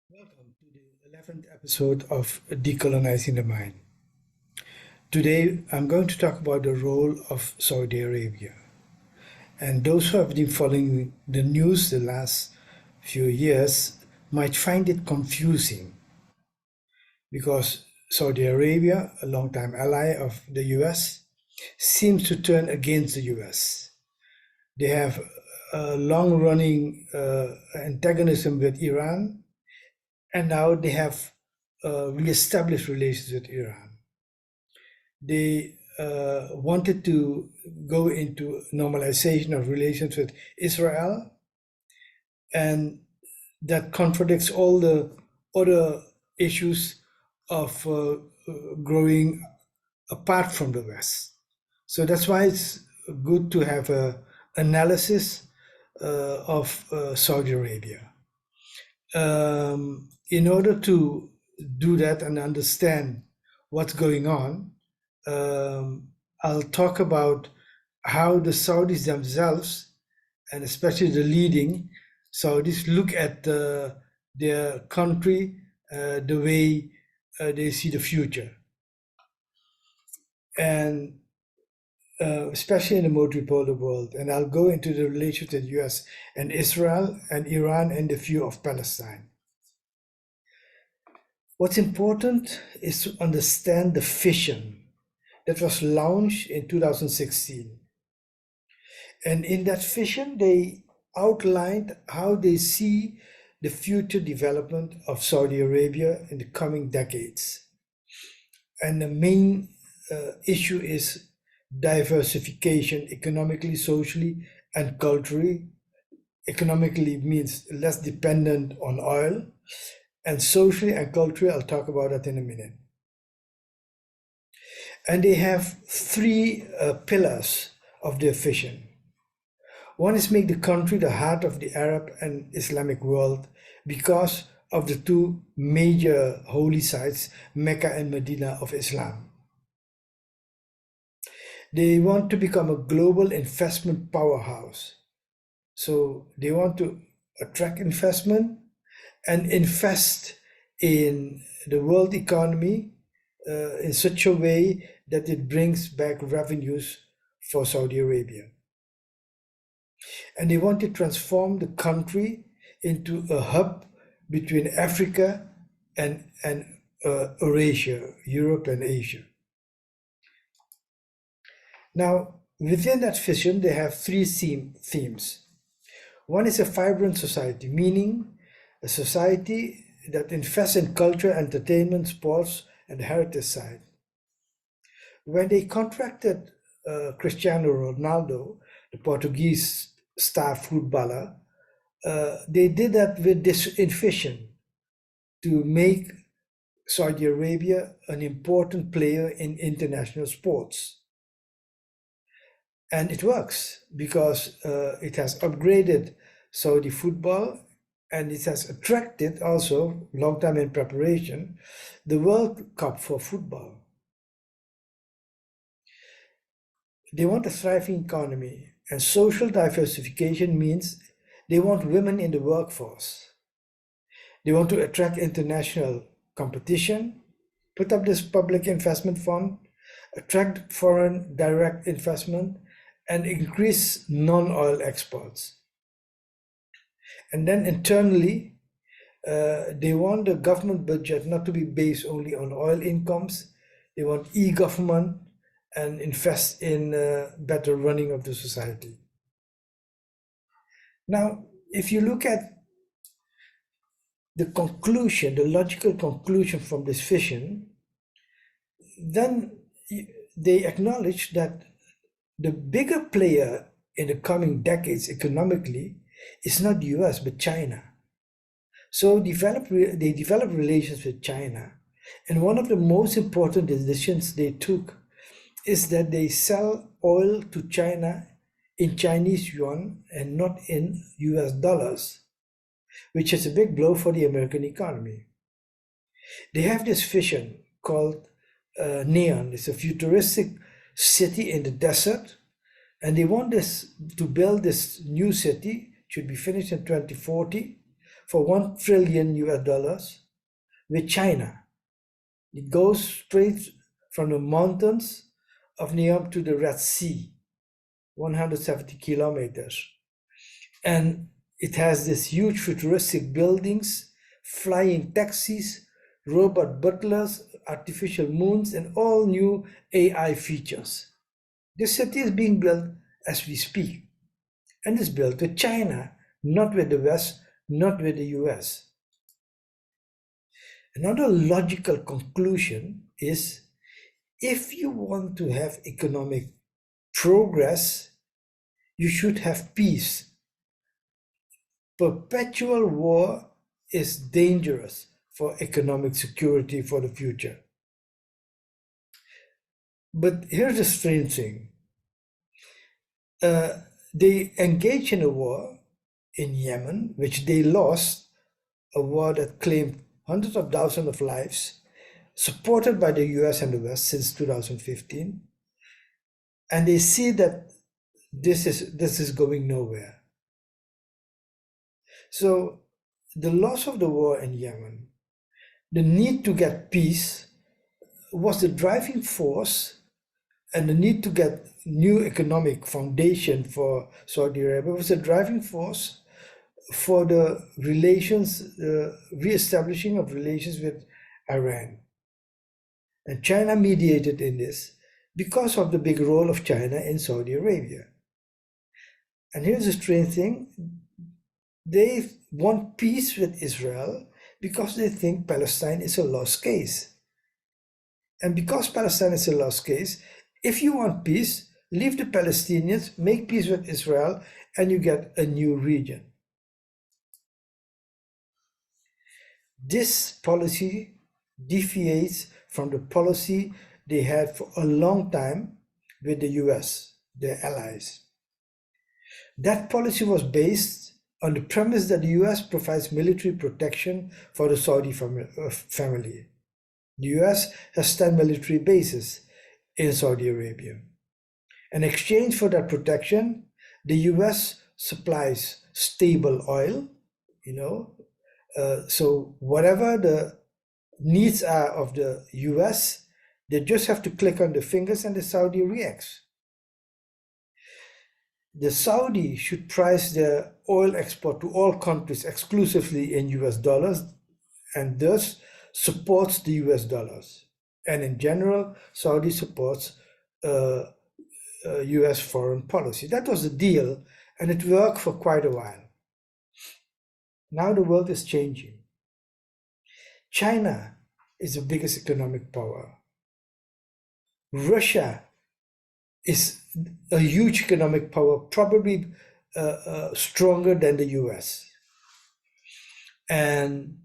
Welcome to the 11th episode of Decolonizing the Mind. Today, I'm going to talk about the role of Saudi Arabia. And those who have been following the news the last few years might find it confusing because Saudi Arabia, a longtime ally of the US, seems to turn against the US. They have a long running antagonism with Iran, and now they have re-established relations with Iran. They wanted to go into normalization of relations with Israel, and that contradicts all the other issues of growing apart from the West. So that's why it's good to have an analysis of Saudi Arabia. In order to do that and understand what's going on, I'll talk about how the Saudis themselves, and especially the leading Saudis, look at their country, the way they see the future. And especially in the multipolar world. And I'll go into the relations with the US and Israel and Iran and the view of Palestine. What's important is to understand the vision that was launched in 2016. And in that vision, they outlined how they see the future development of Saudi Arabia in the coming decades. And the main issue is diversification economically, socially, and culturally. Economically means less dependent on oil, and socially and culturally, I'll talk about that in a minute. And they have three pillars of their vision. One is make the country the heart of the Arab and Islamic world because of the two major holy sites, Mecca and Medina of Islam. They want to become a global investment powerhouse. So they want to attract investment and invest in the world economy in such a way that it brings back revenues for Saudi Arabia. And they want to transform the country into a hub between Africa and Eurasia, Europe and Asia. Now, within that vision, they have three themes. One is a vibrant society, meaning a society that invests in culture, entertainment, sports, and the heritage side. When they contracted Cristiano Ronaldo, the Portuguese star footballer, they did that with this vision to make Saudi Arabia an important player in international sports. And it works because it has upgraded Saudi football, and it has attracted also, long time in preparation, the World Cup for football. They want a thriving economy, and social diversification means they want women in the workforce. They want to attract international competition, put up this public investment fund, attract foreign direct investment, and increase non-oil exports. And then internally, they want the government budget not to be based only on oil incomes. They want e-government and invest in better running of the society. Now, if you look at the conclusion, the logical conclusion from this vision, then they acknowledge that the bigger player in the coming decades economically is not the US, but China. So they develop relations with China. And one of the most important decisions they took is that they sell oil to China in Chinese yuan and not in US dollars, which is a big blow for the American economy. They have this vision called Neon. It's a futuristic city in the desert, and they want this to build this new city, should be finished in 2040, for $1 trillion with China. It goes straight from the mountains of Neom to the Red Sea, 170 kilometers. And it has these huge futuristic buildings, flying taxis, robot butlers, artificial moons, and all new AI features. This city is being built as we speak, and is built with China, not with the West, not with the US. Another logical conclusion is, if you want to have economic progress, you should have peace. Perpetual war is dangerous for economic security for the future. But here's the strange thing. They engaged in a war in Yemen, which they lost, a war that claimed hundreds of thousands of lives, supported by the US and the West since 2015. And they see that this is going nowhere. So the loss of the war in Yemen, the need to get peace, was the driving force, and the need to get new economic foundation for Saudi Arabia was the driving force for the relations, re-establishing of relations with Iran. And China mediated in this because of the big role of China in Saudi Arabia. And here's the strange thing. They want peace with Israel because they think Palestine is a lost case. And because Palestine is a lost case, if you want peace, leave the Palestinians, make peace with Israel, and you get a new region. This policy deviates from the policy they had for a long time with the US, their allies. That policy was based on the premise that the US provides military protection for the Saudi family. The US has 10 military bases in Saudi Arabia. In exchange for that protection, the US supplies stable oil, so whatever the needs are of the US, they just have to click on the fingers and the Saudi reacts. The Saudi should price their oil export to all countries exclusively in US dollars, and thus supports the US dollars. And in general, Saudi supports US foreign policy. That was the deal, and it worked for quite a while. Now the world is changing. China is the biggest economic power. Russia is a huge economic power, probably stronger than the US. And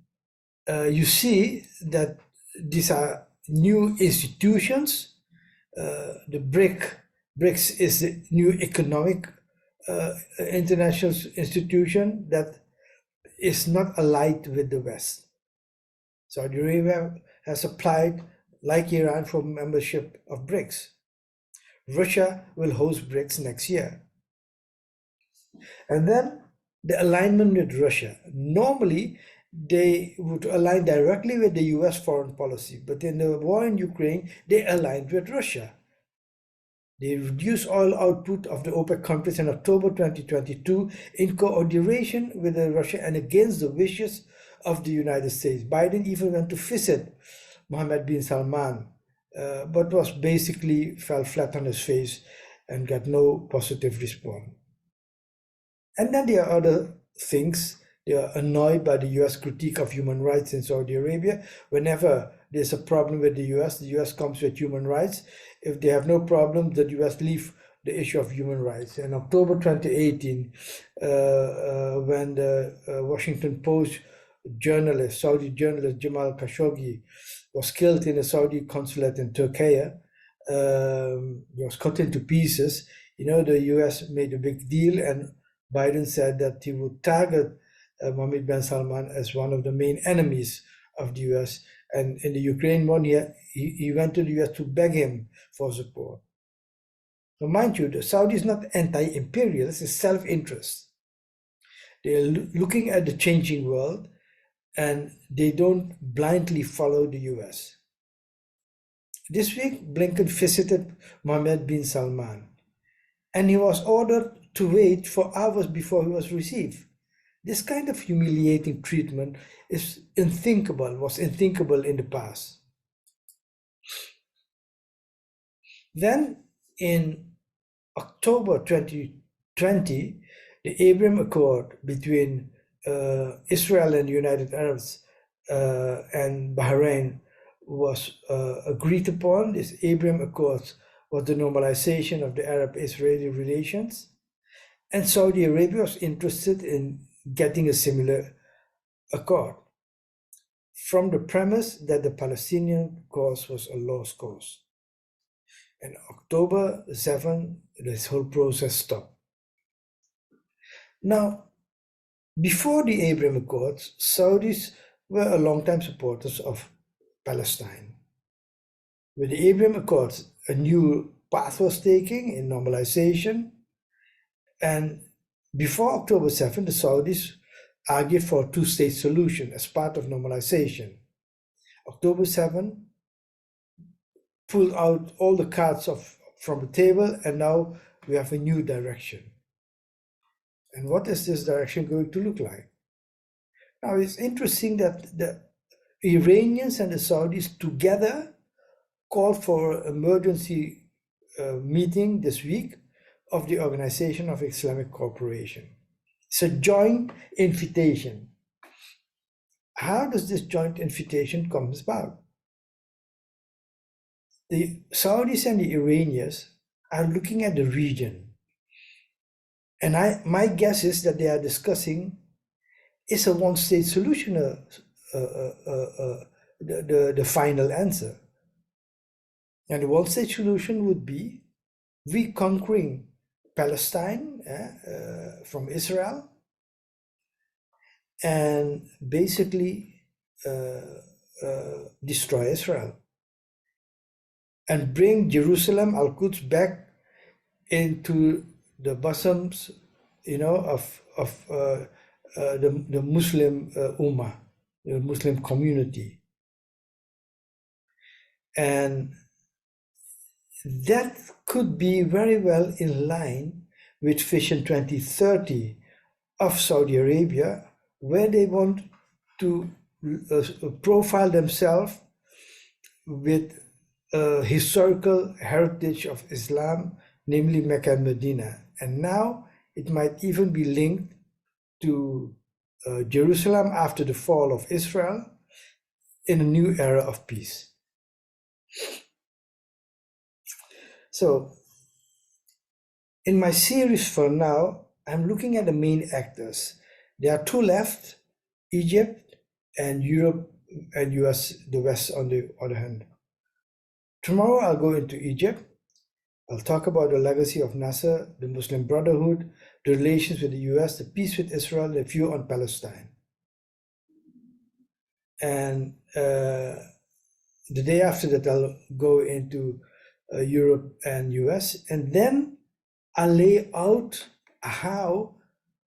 you see that these are new institutions. The BRICS is the new economic international institution that is not allied with the West. Saudi Arabia has applied, like Iran, for membership of BRICS. Russia will host BRICS next year. And then the alignment with Russia. Normally, they would align directly with the US foreign policy, but in the war in Ukraine, they aligned with Russia. They reduced oil output of the OPEC countries in October 2022 in coordination with Russia and against the wishes of the United States. Biden even went to visit Mohammed bin Salman, but was basically fell flat on his face and got no positive response. And then there are other things. They are annoyed by the US critique of human rights in Saudi Arabia. Whenever there's a problem with the US comes with human rights. If they have no problem, the US leave the issue of human rights. In October 2018, when the Washington Post journalist, Saudi journalist Jamal Khashoggi was killed in a Saudi consulate in Turkey, he was cut into pieces. The US made a big deal, and Biden said that he would target Mohammed bin Salman as one of the main enemies of the US. And in the Ukraine one, he went to the US to beg him for support. So mind you, the Saudi is not anti-imperialist, it's self-interest. They're looking at the changing world, and they don't blindly follow the US. This week, Blinken visited Mohammed bin Salman, and he was ordered to wait for hours before he was received. This kind of humiliating treatment was unthinkable in the past. Then, in October 2020, the Abram Accord between Israel and the United Arabs and Bahrain was agreed upon. This Abram Accords was the normalization of the Arab-Israeli relations, and Saudi Arabia was interested in getting a similar accord from the premise that the Palestinian cause was a lost cause. And October 7, this whole process stopped. Now, before the Abram Accords, Saudis were a long-time supporters of Palestine. With the Abram Accords, a new path was taken in normalization, and before October 7, the Saudis argued for a two-state solution as part of normalization. October 7 pulled out all the cards from the table, and now we have a new direction. And what is this direction going to look like? Now, it's interesting that the Iranians and the Saudis together called for an emergency meeting this week of the Organization of Islamic Cooperation. It's a joint invitation. How does this joint invitation come about? The Saudis and the Iranians are looking at the region. And my guess is that they are discussing, is a one-state solution the final answer? And the one-state solution would be reconquering Palestine from Israel and basically destroy Israel and bring Jerusalem, Al-Quds, back into the bosoms, of the Muslim Ummah, the Muslim community. And that could be very well in line with Vision 2030 of Saudi Arabia, where they want to profile themselves with a historical heritage of Islam, namely Mecca and Medina. And now it might even be linked to Jerusalem after the fall of Israel in a new era of peace. So in my series for now, I'm looking at the main actors. There are two left, Egypt and Europe and US, the West on the other hand. Tomorrow I'll go into Egypt. I'll talk about the legacy of Nasser, the Muslim Brotherhood, the relations with the US, the peace with Israel, the view on Palestine. And the day after that, I'll go into Europe and US, and then I'll lay out how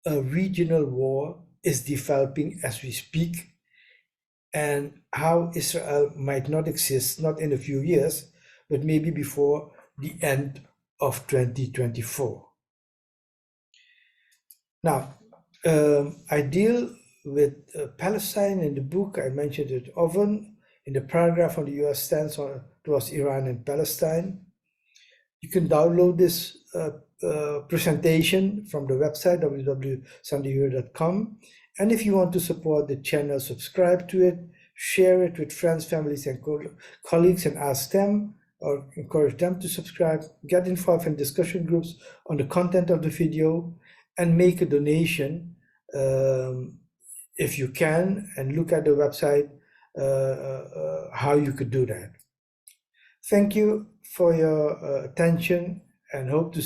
a regional war is developing as we speak, and how Israel might not exist, not in a few years, but maybe before the end of 2024. Now, I deal with Palestine in the book. I mentioned it often in the paragraph on the US stance towards Iran and Palestine. You can download this presentation from the website www.sandyhuer.com. And if you want to support the channel, subscribe to it, share it with friends, families, and colleagues, and ask them or encourage them to subscribe, get involved in discussion groups on the content of the video, and make a donation if you can, and look at the website how you could do that. Thank you for your attention, and hope to